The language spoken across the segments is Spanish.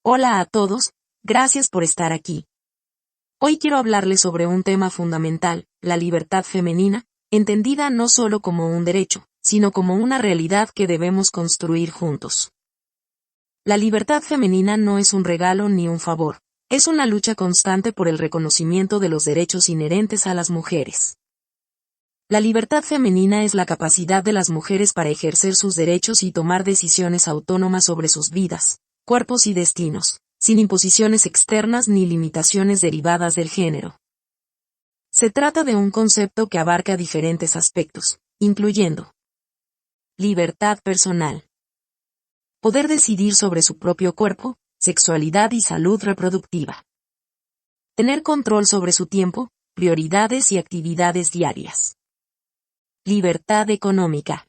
Hola a todos, gracias por estar aquí. Hoy quiero hablarles sobre un tema fundamental, la libertad femenina, entendida no solo como un derecho, sino como una realidad que debemos construir juntos. La libertad femenina no es un regalo ni un favor, es una lucha constante por el reconocimiento de los derechos inherentes a las mujeres. La libertad femenina es la capacidad de las mujeres para ejercer sus derechos y tomar decisiones autónomas sobre sus vidas, cuerpos y destinos, sin imposiciones externas ni limitaciones derivadas del género. Se trata de un concepto que abarca diferentes aspectos, incluyendo libertad personal, poder decidir sobre su propio cuerpo, sexualidad y salud reproductiva, tener control sobre su tiempo, prioridades y actividades diarias, libertad económica,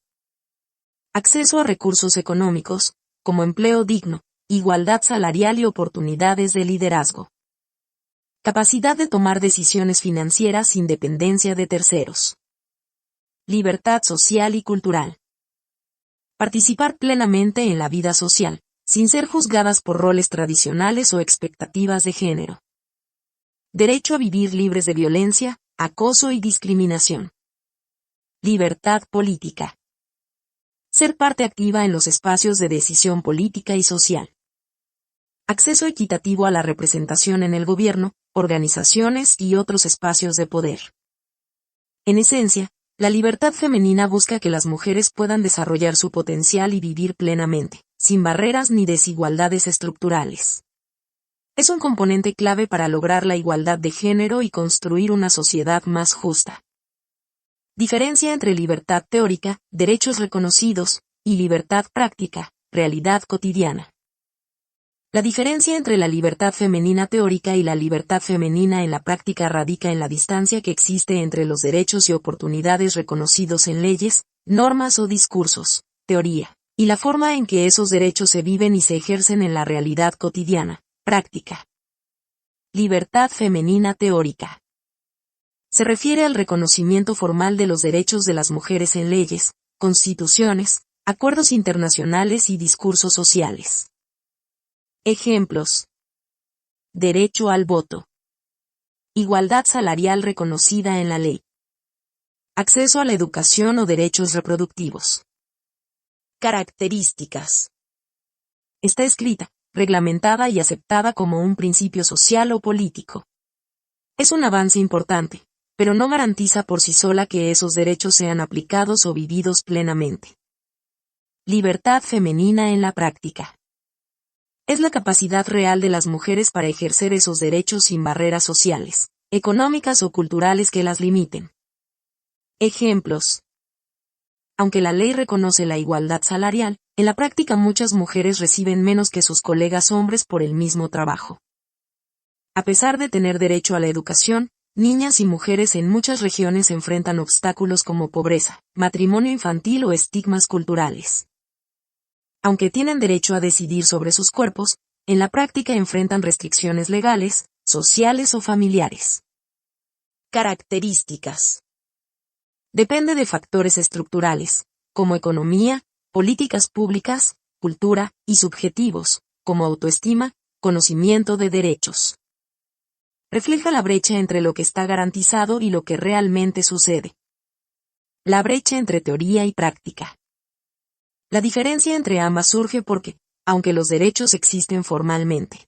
acceso a recursos económicos, como empleo digno, igualdad salarial y oportunidades de liderazgo. Capacidad de tomar decisiones financieras sin dependencia de terceros. Libertad social y cultural. Participar plenamente en la vida social, sin ser juzgadas por roles tradicionales o expectativas de género. Derecho a vivir libres de violencia, acoso y discriminación. Libertad política. Ser parte activa en los espacios de decisión política y social. Acceso equitativo a la representación en el gobierno, organizaciones y otros espacios de poder. En esencia, la libertad femenina busca que las mujeres puedan desarrollar su potencial y vivir plenamente, sin barreras ni desigualdades estructurales. Es un componente clave para lograr la igualdad de género y construir una sociedad más justa. Diferencia entre libertad teórica, derechos reconocidos, y libertad práctica, realidad cotidiana. La diferencia entre la libertad femenina teórica y la libertad femenina en la práctica radica en la distancia que existe entre los derechos y oportunidades reconocidos en leyes, normas o discursos, teoría, y la forma en que esos derechos se viven y se ejercen en la realidad cotidiana, práctica. Libertad femenina teórica. Se refiere al reconocimiento formal de los derechos de las mujeres en leyes, constituciones, acuerdos internacionales y discursos sociales. Ejemplos. Derecho al voto. Igualdad salarial reconocida en la ley. Acceso a la educación o derechos reproductivos. Características. Está escrita, reglamentada y aceptada como un principio social o político. Es un avance importante, pero no garantiza por sí sola que esos derechos sean aplicados o vividos plenamente. Libertad femenina en la práctica. Es la capacidad real de las mujeres para ejercer esos derechos sin barreras sociales, económicas o culturales que las limiten. Ejemplos. Aunque la ley reconoce la igualdad salarial, en la práctica muchas mujeres reciben menos que sus colegas hombres por el mismo trabajo. A pesar de tener derecho a la educación, niñas y mujeres en muchas regiones enfrentan obstáculos como pobreza, matrimonio infantil o estigmas culturales. Aunque tienen derecho a decidir sobre sus cuerpos, en la práctica enfrentan restricciones legales, sociales o familiares. Características. Depende de factores estructurales, como economía, políticas públicas, cultura, y subjetivos, como autoestima, conocimiento de derechos. Refleja la brecha entre lo que está garantizado y lo que realmente sucede. La brecha entre teoría y práctica. La diferencia entre ambas surge porque, aunque los derechos existen formalmente,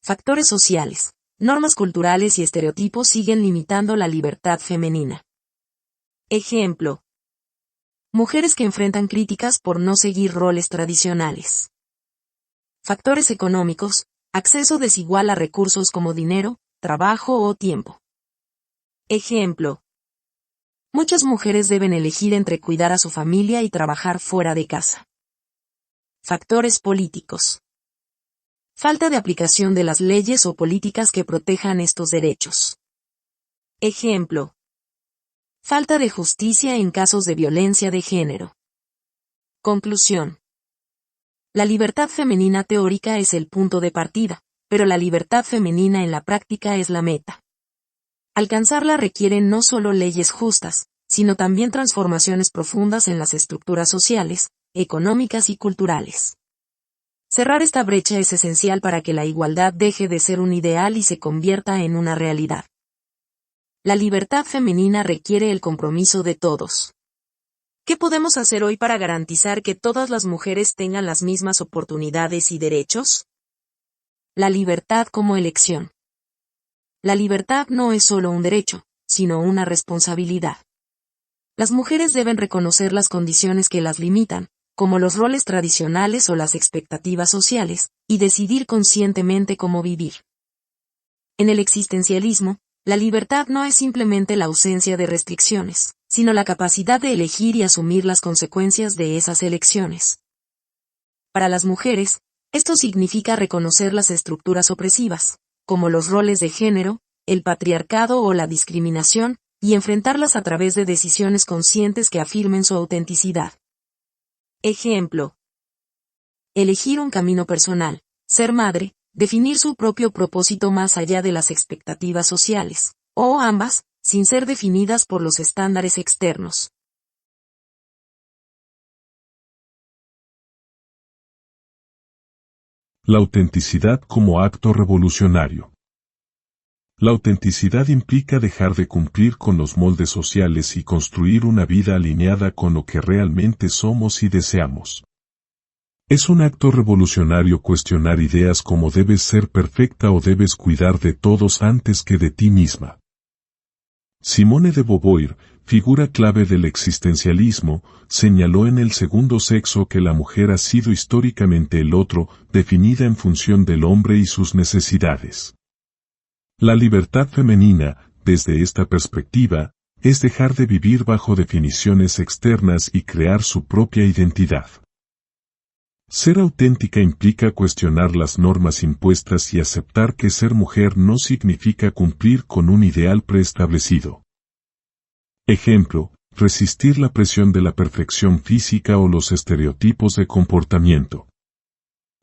factores sociales, normas culturales y estereotipos siguen limitando la libertad femenina. Ejemplo. Mujeres que enfrentan críticas por no seguir roles tradicionales. Factores económicos, acceso desigual a recursos como dinero, trabajo o tiempo. Ejemplo. Muchas mujeres deben elegir entre cuidar a su familia y trabajar fuera de casa. Factores políticos. Falta de aplicación de las leyes o políticas que protejan estos derechos. Ejemplo. Falta de justicia en casos de violencia de género. Conclusión. La libertad femenina teórica es el punto de partida, pero la libertad femenina en la práctica es la meta. Alcanzarla requiere no solo leyes justas, sino también transformaciones profundas en las estructuras sociales, económicas y culturales. Cerrar esta brecha es esencial para que la igualdad deje de ser un ideal y se convierta en una realidad. La libertad femenina requiere el compromiso de todos. ¿Qué podemos hacer hoy para garantizar que todas las mujeres tengan las mismas oportunidades y derechos? La libertad como elección. La libertad no es solo un derecho, sino una responsabilidad. Las mujeres deben reconocer las condiciones que las limitan, como los roles tradicionales o las expectativas sociales, y decidir conscientemente cómo vivir. En el existencialismo, la libertad no es simplemente la ausencia de restricciones, sino la capacidad de elegir y asumir las consecuencias de esas elecciones. Para las mujeres, esto significa reconocer las estructuras opresivas, como los roles de género, el patriarcado o la discriminación, y enfrentarlas a través de decisiones conscientes que afirmen su autenticidad. Ejemplo. Elegir un camino personal, ser madre, definir su propio propósito más allá de las expectativas sociales, o ambas, sin ser definidas por los estándares externos. La autenticidad como acto revolucionario. La autenticidad implica dejar de cumplir con los moldes sociales y construir una vida alineada con lo que realmente somos y deseamos. Es un acto revolucionario cuestionar ideas como debes ser perfecta o debes cuidar de todos antes que de ti misma. Simone de Beauvoir, figura clave del existencialismo, señaló en El segundo sexo que la mujer ha sido históricamente el otro, definida en función del hombre y sus necesidades. La libertad femenina, desde esta perspectiva, es dejar de vivir bajo definiciones externas y crear su propia identidad. Ser auténtica implica cuestionar las normas impuestas y aceptar que ser mujer no significa cumplir con un ideal preestablecido. Ejemplo, resistir la presión de la perfección física o los estereotipos de comportamiento.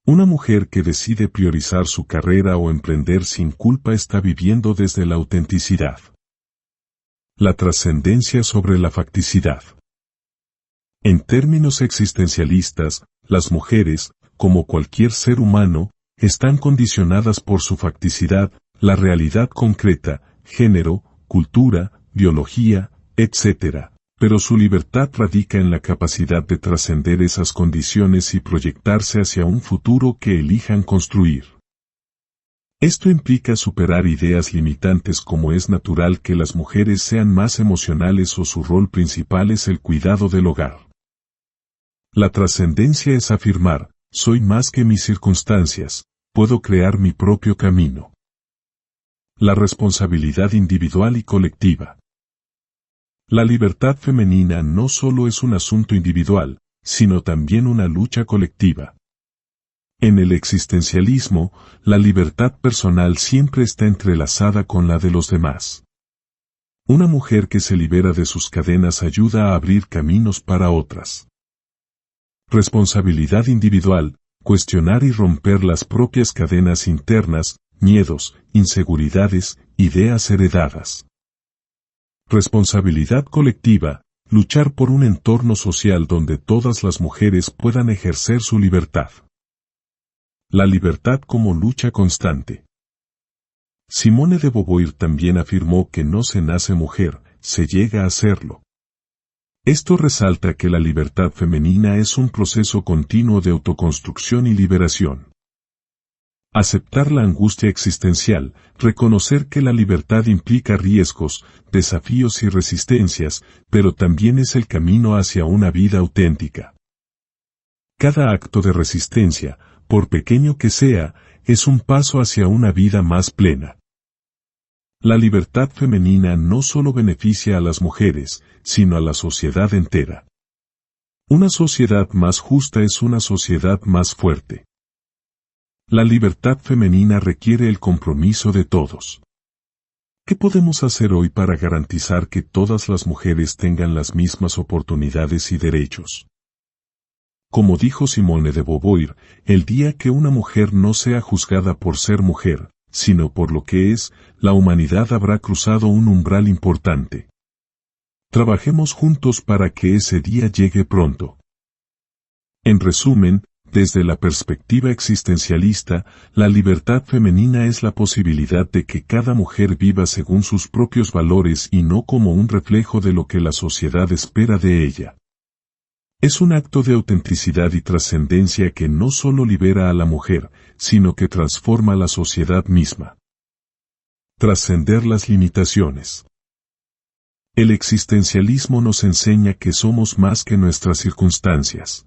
Una mujer que decide priorizar su carrera o emprender sin culpa está viviendo desde la autenticidad. La trascendencia sobre la facticidad. En términos existencialistas, las mujeres, como cualquier ser humano, están condicionadas por su facticidad, la realidad concreta, género, cultura, biología, etc. Pero su libertad radica en la capacidad de trascender esas condiciones y proyectarse hacia un futuro que elijan construir. Esto implica superar ideas limitantes como es natural que las mujeres sean más emocionales o su rol principal es el cuidado del hogar. La trascendencia es afirmar, soy más que mis circunstancias, puedo crear mi propio camino. La responsabilidad individual y colectiva. La libertad femenina no solo es un asunto individual, sino también una lucha colectiva. En el existencialismo, la libertad personal siempre está entrelazada con la de los demás. Una mujer que se libera de sus cadenas ayuda a abrir caminos para otras. Responsabilidad individual, cuestionar y romper las propias cadenas internas, miedos, inseguridades, ideas heredadas. Responsabilidad colectiva, luchar por un entorno social donde todas las mujeres puedan ejercer su libertad. La libertad como lucha constante. Simone de Beauvoir también afirmó que no se nace mujer, se llega a serlo. Esto resalta que la libertad femenina es un proceso continuo de autoconstrucción y liberación. Aceptar la angustia existencial, reconocer que la libertad implica riesgos, desafíos y resistencias, pero también es el camino hacia una vida auténtica. Cada acto de resistencia, por pequeño que sea, es un paso hacia una vida más plena. La libertad femenina no solo beneficia a las mujeres, sino a la sociedad entera. Una sociedad más justa es una sociedad más fuerte. La libertad femenina requiere el compromiso de todos. ¿Qué podemos hacer hoy para garantizar que todas las mujeres tengan las mismas oportunidades y derechos? Como dijo Simone de Beauvoir, el día que una mujer no sea juzgada por ser mujer, sino por lo que es, la humanidad habrá cruzado un umbral importante. Trabajemos juntos para que ese día llegue pronto. En resumen, desde la perspectiva existencialista, la libertad femenina es la posibilidad de que cada mujer viva según sus propios valores y no como un reflejo de lo que la sociedad espera de ella. Es un acto de autenticidad y trascendencia que no solo libera a la mujer, sino que transforma la sociedad misma. Trascender las limitaciones. El existencialismo nos enseña que somos más que nuestras circunstancias.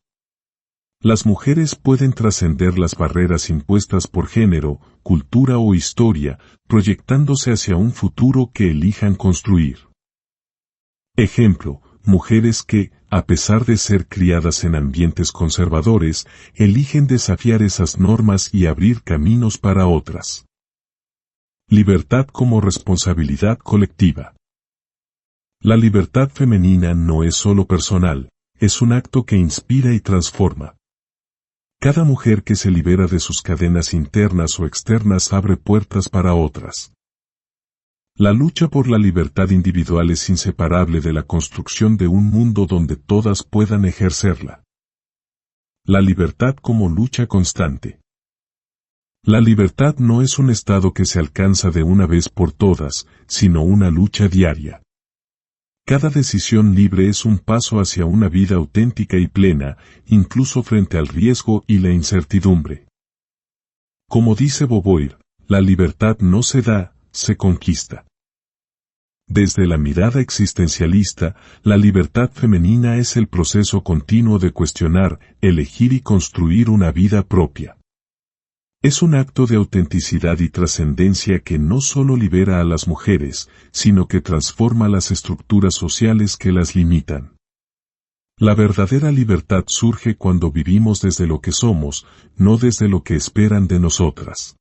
Las mujeres pueden trascender las barreras impuestas por género, cultura o historia, proyectándose hacia un futuro que elijan construir. Ejemplo, mujeres que, a pesar de ser criadas en ambientes conservadores, eligen desafiar esas normas y abrir caminos para otras. Libertad como responsabilidad colectiva. La libertad femenina no es solo personal, es un acto que inspira y transforma. Cada mujer que se libera de sus cadenas internas o externas abre puertas para otras. La lucha por la libertad individual es inseparable de la construcción de un mundo donde todas puedan ejercerla. La libertad como lucha constante. La libertad no es un estado que se alcanza de una vez por todas, sino una lucha diaria. Cada decisión libre es un paso hacia una vida auténtica y plena, incluso frente al riesgo y la incertidumbre. Como dice Beauvoir, la libertad no se da, se conquista. Desde la mirada existencialista, la libertad femenina es el proceso continuo de cuestionar, elegir y construir una vida propia. Es un acto de autenticidad y trascendencia que no solo libera a las mujeres, sino que transforma las estructuras sociales que las limitan. La verdadera libertad surge cuando vivimos desde lo que somos, no desde lo que esperan de nosotras.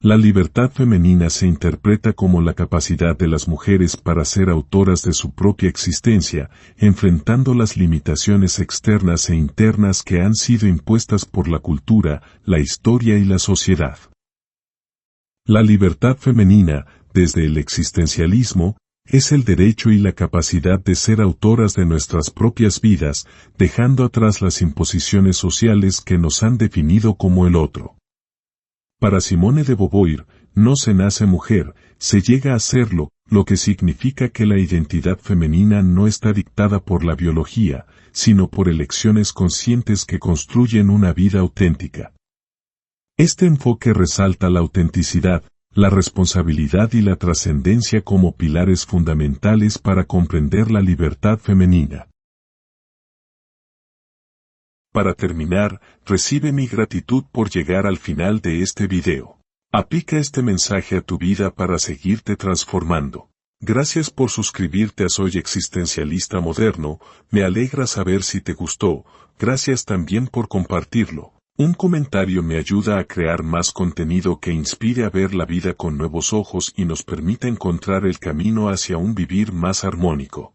La libertad femenina se interpreta como la capacidad de las mujeres para ser autoras de su propia existencia, enfrentando las limitaciones externas e internas que han sido impuestas por la cultura, la historia y la sociedad. La libertad femenina, desde el existencialismo, es el derecho y la capacidad de ser autoras de nuestras propias vidas, dejando atrás las imposiciones sociales que nos han definido como el otro. Para Simone de Beauvoir, no se nace mujer, se llega a serlo, lo que significa que la identidad femenina no está dictada por la biología, sino por elecciones conscientes que construyen una vida auténtica. Este enfoque resalta la autenticidad, la responsabilidad y la trascendencia como pilares fundamentales para comprender la libertad femenina. Para terminar, recibe mi gratitud por llegar al final de este video. Aplica este mensaje a tu vida para seguirte transformando. Gracias por suscribirte a Soy Existencialista Moderno, me alegra saber si te gustó, gracias también por compartirlo. Un comentario me ayuda a crear más contenido que inspire a ver la vida con nuevos ojos y nos permita encontrar el camino hacia un vivir más armónico.